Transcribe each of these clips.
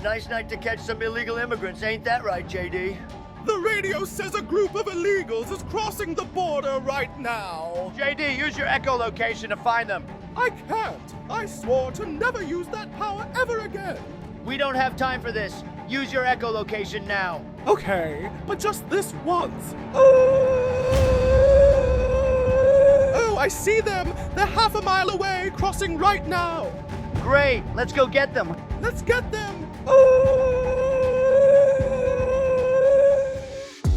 Nice night to catch some illegal immigrants, ain't that right, JD? The radio says a group of illegals is crossing the border right now. JD, use your echolocation to find them. I can't. I swore to never use that power ever again. We don't have time for this. Use your echolocation now. Okay, but just this once. Oh, I see them. They're half a mile away, crossing right now. Great, let's go get them. Let's get them.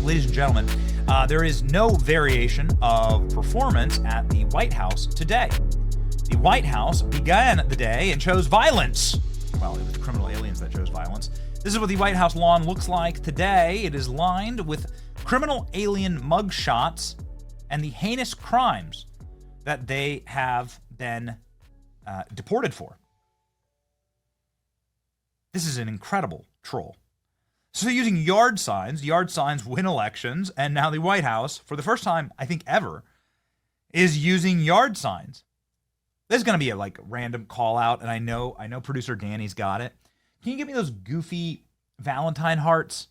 Ladies and gentlemen, there is no variation of performance at the White House today. The White House began the day and chose violence. Well, it was the criminal aliens that chose violence. This is what the White House lawn looks like today. It is lined with criminal alien mugshots and the heinous crimes that they have been deported for. This is an incredible troll. So they're using yard signs win elections, and now the White House, for the first time, I think ever, is using yard signs. This is going to be a random call out, and I know producer Danny's got it. Can you give me those goofy Valentine hearts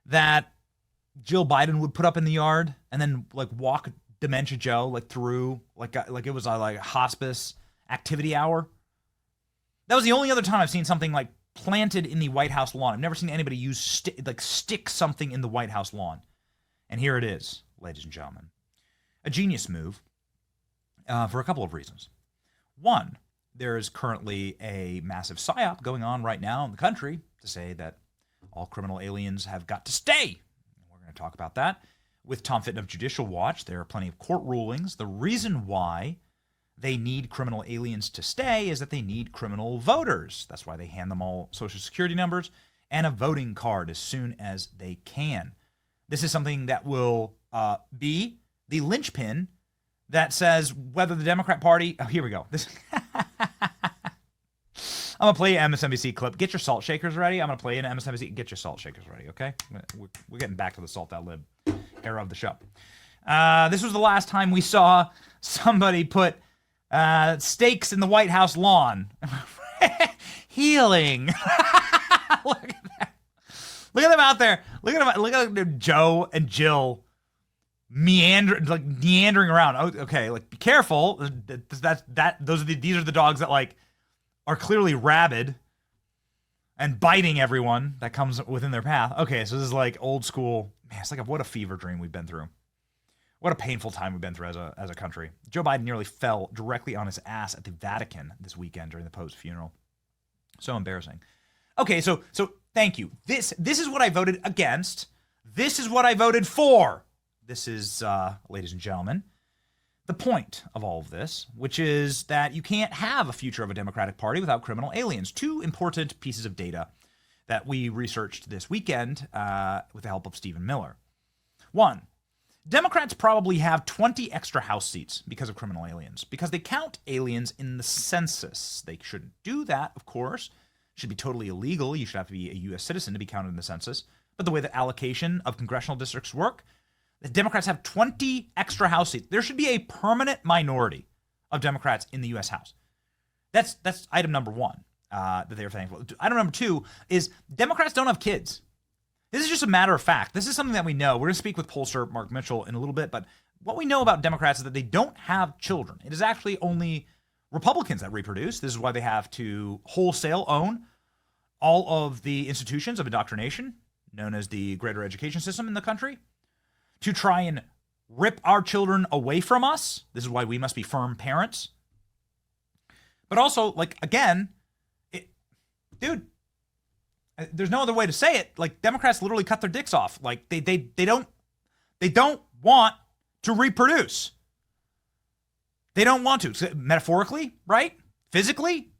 that Jill Biden would put up in the yard and then walk Dementia Joe through like it was a hospice activity hour? That was the only other time I've seen something planted in the White House lawn. I've never seen anybody use stick something in the White House lawn. And here it is, ladies and gentlemen. A genius move for a couple of reasons. One, there is currently a massive psyop going on right now in the country to say that all criminal aliens have got to stay. We're going to talk about that. With Tom Fitton of Judicial Watch, there are plenty of court rulings. The reason why they need criminal aliens to stay is that they need criminal voters. That's why they hand them all social security numbers and a voting card as soon as they can. This is something that will be the linchpin that says whether the Democrat Party... Oh, here we go. I'm going to play an MSNBC clip. Get your salt shakers ready. I'm going to play an MSNBC. Get your salt shakers ready, okay? We're getting back to the salt that lib era of the show. This was the last time we saw somebody put stakes in the White House lawn. Healing. Look at that. Look at them out there. Look at Joe and Jill meandering around. Oh, okay, be careful. These are the dogs that are clearly rabid and biting everyone that comes within their path. Okay, so this is old school. Man, it's what a fever dream we've been through. What a painful time we've been through as a country. Joe Biden nearly fell directly on his ass at the Vatican this weekend during the Pope's funeral. So embarrassing. Okay, so thank you. This is what I voted against. This is what I voted for. This is, ladies and gentlemen, the point of all of this, which is that you can't have a future of a Democratic Party without criminal aliens. Two important pieces of data that we researched this weekend with the help of Stephen Miller. One, Democrats probably have 20 extra House seats because of criminal aliens, because they count aliens in the census. They shouldn't do that, of course. It should be totally illegal. You should have to be a U.S. citizen to be counted in the census. But the way that allocation of congressional districts work, the Democrats have 20 extra House seats. There should be a permanent minority of Democrats in the U.S. House. That's item number one that they were thankful. Item number two is Democrats don't have kids. This is just a matter of fact. This is something that we know. We're going to speak with pollster Mark Mitchell in a little bit, but what we know about Democrats is that they don't have children. It is actually only Republicans that reproduce. This is why they have to wholesale own all of the institutions of indoctrination, known as the greater education system in the country, to try and rip our children away from us. This is why we must be firm parents. But also, again, dude, there's no other way to say it. Democrats literally cut their dicks off. They don't want to reproduce. They don't want to. Metaphorically, right? Physically,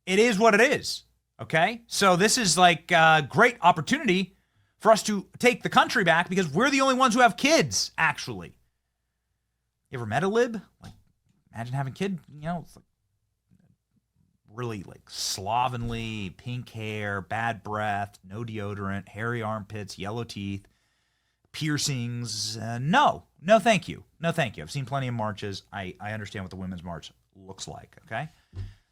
it is what it is. Okay? So this is a great opportunity for us to take the country back because we're the only ones who have kids, actually. You ever met a lib? Imagine having a kid, it's really slovenly, pink hair, bad breath, no deodorant, hairy armpits, yellow teeth, piercings. No, thank you. No, thank you. I've seen plenty of marches. I understand what the Women's March looks like, okay?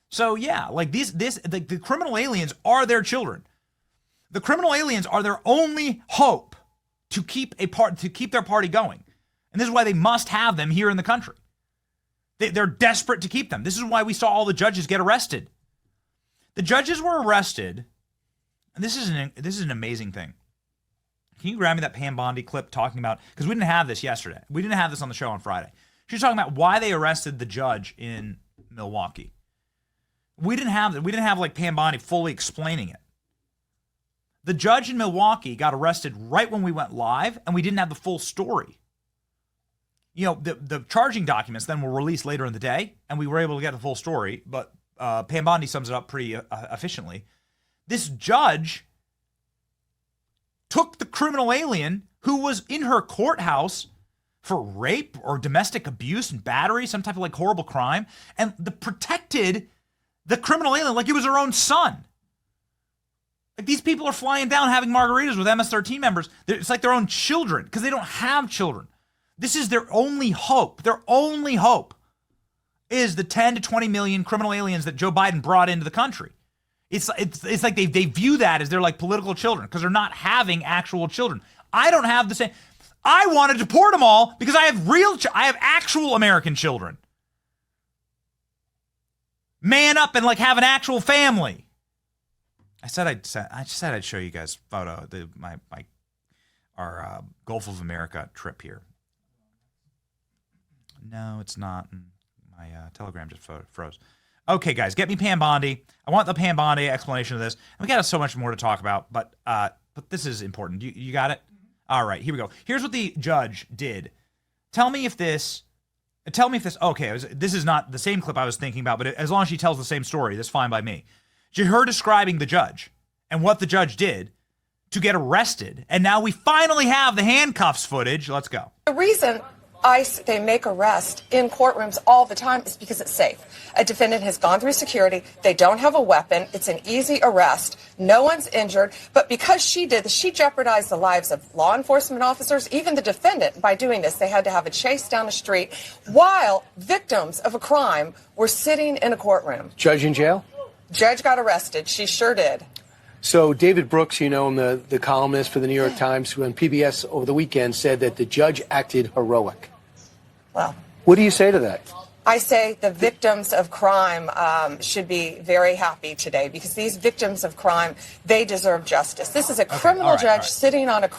So yeah, the criminal aliens are their children. The criminal aliens are their only hope to keep their party going. And this is why they must have them here in the country. They're desperate to keep them. This is why we saw all the judges get arrested. The judges were arrested, and this is an amazing thing. Can you grab me that Pam Bondi clip talking about, because we didn't have this yesterday. We didn't have this on the show on Friday. She was talking about why they arrested the judge in Milwaukee. We didn't have like Pam Bondi fully explaining it. The judge in Milwaukee got arrested right when we went live, and we didn't have the full story. You know, the charging documents then were released later in the day, and we were able to get the full story, but Pam Bondi sums it up pretty efficiently. This judge took the criminal alien who was in her courthouse for rape or domestic abuse and battery, some type of like horrible crime, and protected the criminal alien like it was her own son. Like, these people are flying down having margaritas with MS-13 members. It's like their own children, because they don't have children. This is their only hope. Their only hope is the 10 to 20 million criminal aliens that Joe Biden brought into the country. It's like they view that as their like political children, because they're not having actual children. I don't have the same. I want to deport them all because I have actual American children. Man up and like have an actual family. I said I'd show you guys a photo our Gulf of America trip here. No, it's not. My Telegram just froze. Okay, guys, get me Pam Bondi. I want the Pam Bondi explanation of this. We got so much more to talk about, but this is important. You got it? All right, here we go. Here's what the judge did. Tell me if this. Okay, this is not the same clip I was thinking about, but as long as she tells the same story, that's fine by me. Her describing the judge and what the judge did to get arrested, and now we finally have the handcuffs footage. Let's go. The reason they make arrests in courtrooms all the time is because it's safe. A defendant has gone through security. They don't have a weapon. It's an easy arrest. No one's injured. But because she jeopardized the lives of law enforcement officers, even the defendant, by doing this. They had to have a chase down the street while victims of a crime were sitting in a courtroom. Judge in jail? Judge got arrested. She sure did. So David Brooks, you know, the columnist for the New York Times, who on PBS over the weekend said that the judge acted heroic. Well, what do you say to that? I say the victims of crime should be very happy today, because these victims of crime, they deserve justice. This is a criminal judge sitting on a...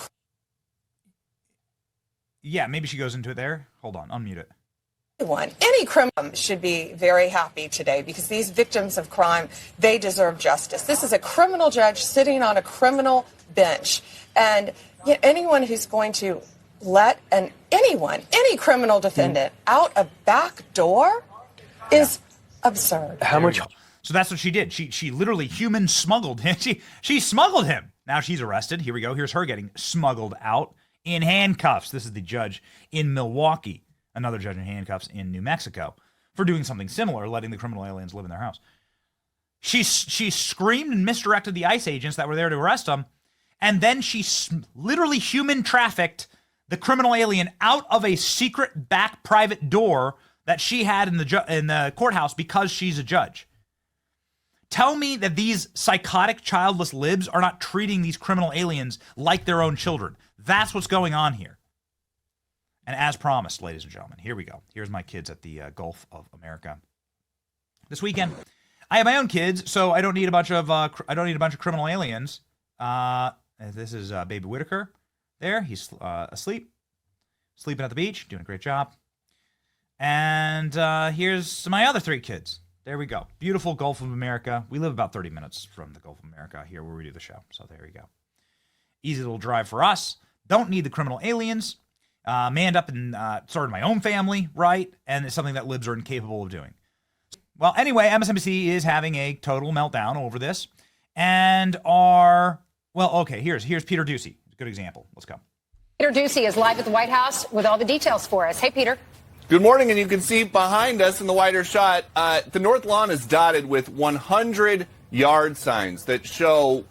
Yeah, maybe she goes into it there. Hold on, unmute it. Any criminal should be very happy today, because these victims of crime, they deserve justice. This is a criminal judge sitting on a criminal bench. And anyone who's going to let any criminal defendant out a back door is absurd. How much? So that's what she did. She literally human smuggled him. She smuggled him. Now she's arrested. Here we go. Here's her getting smuggled out in handcuffs. This is the judge in Milwaukee. Another judge in handcuffs in New Mexico for doing something similar, letting the criminal aliens live in their house. She screamed and misdirected the ICE agents that were there to arrest them, and then she literally human trafficked the criminal alien out of a secret back private door that she had in the courthouse because she's a judge. Tell me that these psychotic, childless libs are not treating these criminal aliens like their own children. That's what's going on here. And as promised, ladies and gentlemen, here we go. Here's my kids at the Gulf of America. This weekend, I have my own kids, so I don't need a bunch of criminal aliens. This is Baby Whitaker. There, he's asleep, sleeping at the beach, doing a great job. And here's my other three kids. There we go. Beautiful Gulf of America. We live about 30 minutes from the Gulf of America here where we do the show. So there we go. Easy little drive for us. Don't need the criminal aliens. Manned up and started my own family, right? And it's something that libs are incapable of doing. Well, anyway, MSNBC is having a total meltdown over this. And here's Peter Doocy. Good example. Let's go. Peter Doocy is live at the White House with all the details for us. Hey, Peter. Good morning, and you can see behind us in the wider shot, the North Lawn is dotted with 100-yard signs that show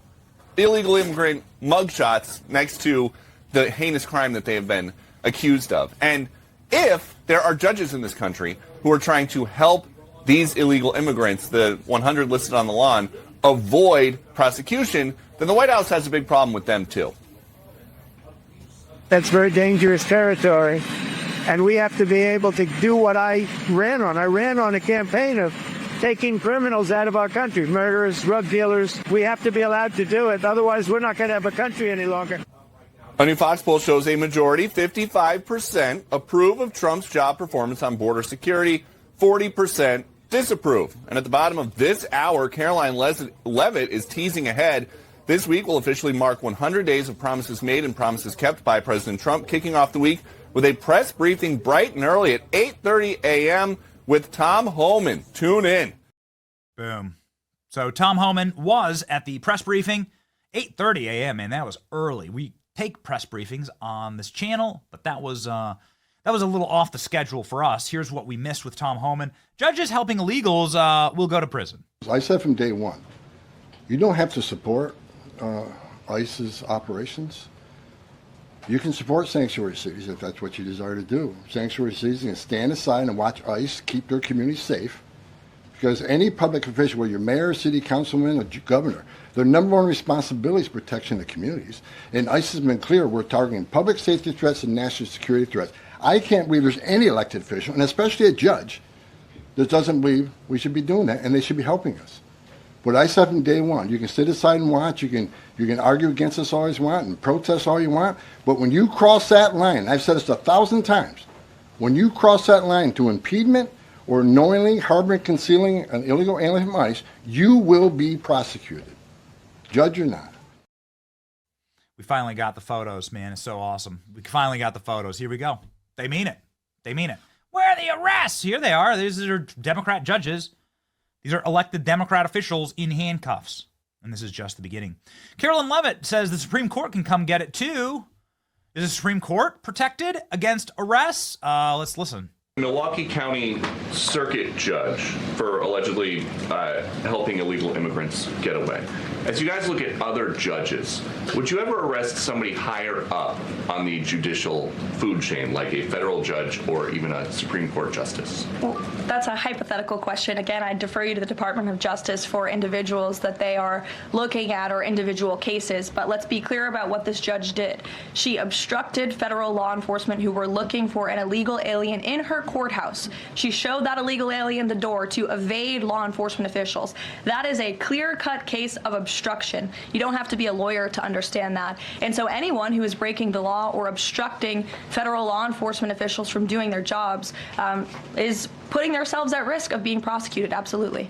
illegal immigrant mugshots next to the heinous crime that they have been accused of. And if there are judges in this country who are trying to help these illegal immigrants, the 100 listed on the lawn, avoid prosecution, then the White House has a big problem with them too. That's very dangerous territory. And we have to be able to do what I ran on. I ran on a campaign of taking criminals out of our country, murderers, drug dealers. We have to be allowed to do it. Otherwise, we're not going to have a country any longer. A new Fox poll shows a majority, 55%, approve of Trump's job performance on border security, 40% disapprove. And at the bottom of this hour, Caroline Leavitt is teasing ahead. This week will officially mark 100 days of promises made and promises kept by President Trump, kicking off the week with a press briefing bright and early at 8:30 a.m. with Tom Homan. Tune in. Boom. So Tom Homan was at the press briefing, 8:30 a.m., and that was early. We take press briefings on this channel, but that was a little off the schedule for us. Here's what we missed with Tom Homan. Judges helping illegals will go to prison. I said from day one, you don't have to support ICE's operations. You can support sanctuary cities if that's what you desire to do. Sanctuary cities can stand aside and watch ICE keep their communities safe, because any public official, whether you're mayor, city councilman, or governor, their number one responsibility is protection of communities. And ICE has been clear, we're targeting public safety threats and national security threats. I can't believe there's any elected official, and especially a judge, that doesn't believe we should be doing that, and they should be helping us. But I said from day one, you can sit aside and watch, you can argue against us all you want and protest all you want, but when you cross that line, I've said this 1,000 times, when you cross that line to impediment or knowingly harboring, concealing an illegal alien from ICE, you will be prosecuted, judge or not. We finally got the photos, man. It's so awesome. We finally got the photos. Here we go. They mean it. They mean it. Where are the arrests? Here they are. These are Democrat judges. These are elected Democrat officials in handcuffs. And this is just the beginning. Carolyn Leavitt says the Supreme Court can come get it too. Is the Supreme Court protected against arrests? Let's listen. Milwaukee County Circuit Judge for allegedly helping illegal immigrants get away. As you guys look at other judges, would you ever arrest somebody higher up on the judicial food chain, like a federal judge or even a Supreme Court justice? Well, that's a hypothetical question. Again, I defer you to the Department of Justice for individuals that they are looking at or individual cases. But let's be clear about what this judge did. She obstructed federal law enforcement who were looking for an illegal alien in her courthouse. She showed that illegal alien the door to evade law enforcement officials. That is a clear-cut case of obstruction. You don't have to be a lawyer to understand that. And so anyone who is breaking the law or obstructing federal law enforcement officials from doing their jobs is putting themselves at risk of being prosecuted, absolutely.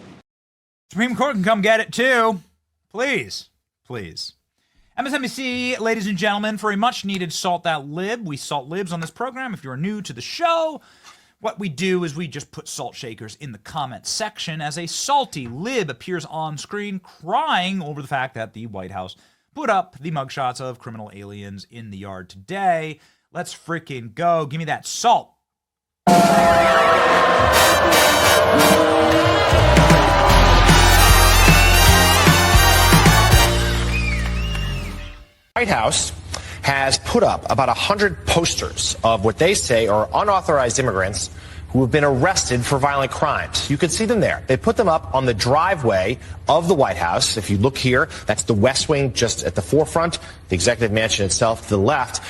Supreme Court can come get it too. Please. Please. MSNBC, ladies and gentlemen, for a much-needed Salt That Lib. We salt libs on this program. If you're new to the show, what we do is we just put salt shakers in the comment section as a salty lib appears on screen crying over the fact that the White House put up the mugshots of criminal aliens in the yard today. Let's freaking go. Give me that salt. White House has put up about 100 posters of what they say are unauthorized immigrants who have been arrested for violent crimes. You can see them there. They put them up on the driveway of the White House. If you look here, that's the West Wing just at the forefront, the executive mansion itself to the left.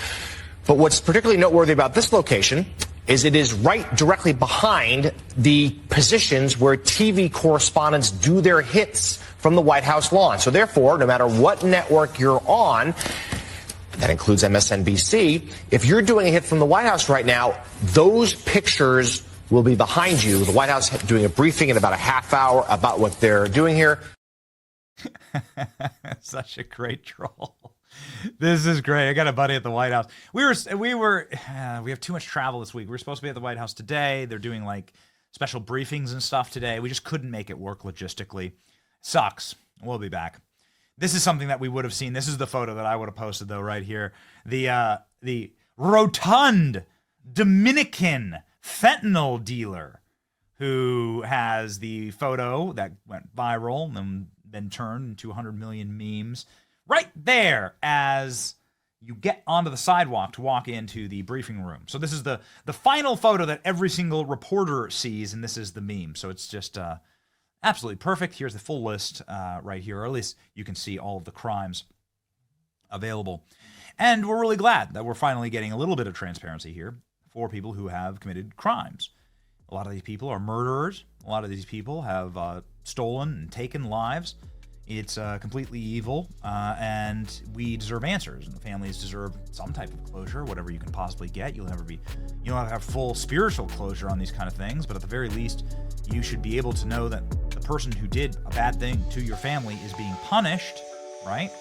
But what's particularly noteworthy about this location is it is right directly behind the positions where TV correspondents do their hits from the White House lawn. So therefore, no matter what network you're on, that includes MSNBC, if you're doing a hit from the White House right now, those pictures will be behind you. The White House doing a briefing in about a half hour about what they're doing here. Such a great troll. This is great. I got a buddy at the White House. We have too much travel this week. We were supposed to be at the White House today. They're doing like special briefings and stuff today. We just couldn't make it work logistically. Sucks. We'll be back. This is something that we would have seen. This is the photo that I would have posted though, right here. The rotund Dominican fentanyl dealer who has the photo that went viral and then turned into 100 million memes right there as you get onto the sidewalk to walk into the briefing room. So this is the final photo that every single reporter sees, and this is the meme. So it's just Absolutely perfect. Here's the full list right here, or at least you can see all of the crimes available. And we're really glad that we're finally getting a little bit of transparency here for people who have committed crimes. A lot of these people are murderers. A lot of these people have stolen and taken lives. It's completely evil, and we deserve answers. And the families deserve some type of closure, whatever you can possibly get. You don't have full spiritual closure on these kind of things, but at the very least, you should be able to know that the person who did a bad thing to your family is being punished, right?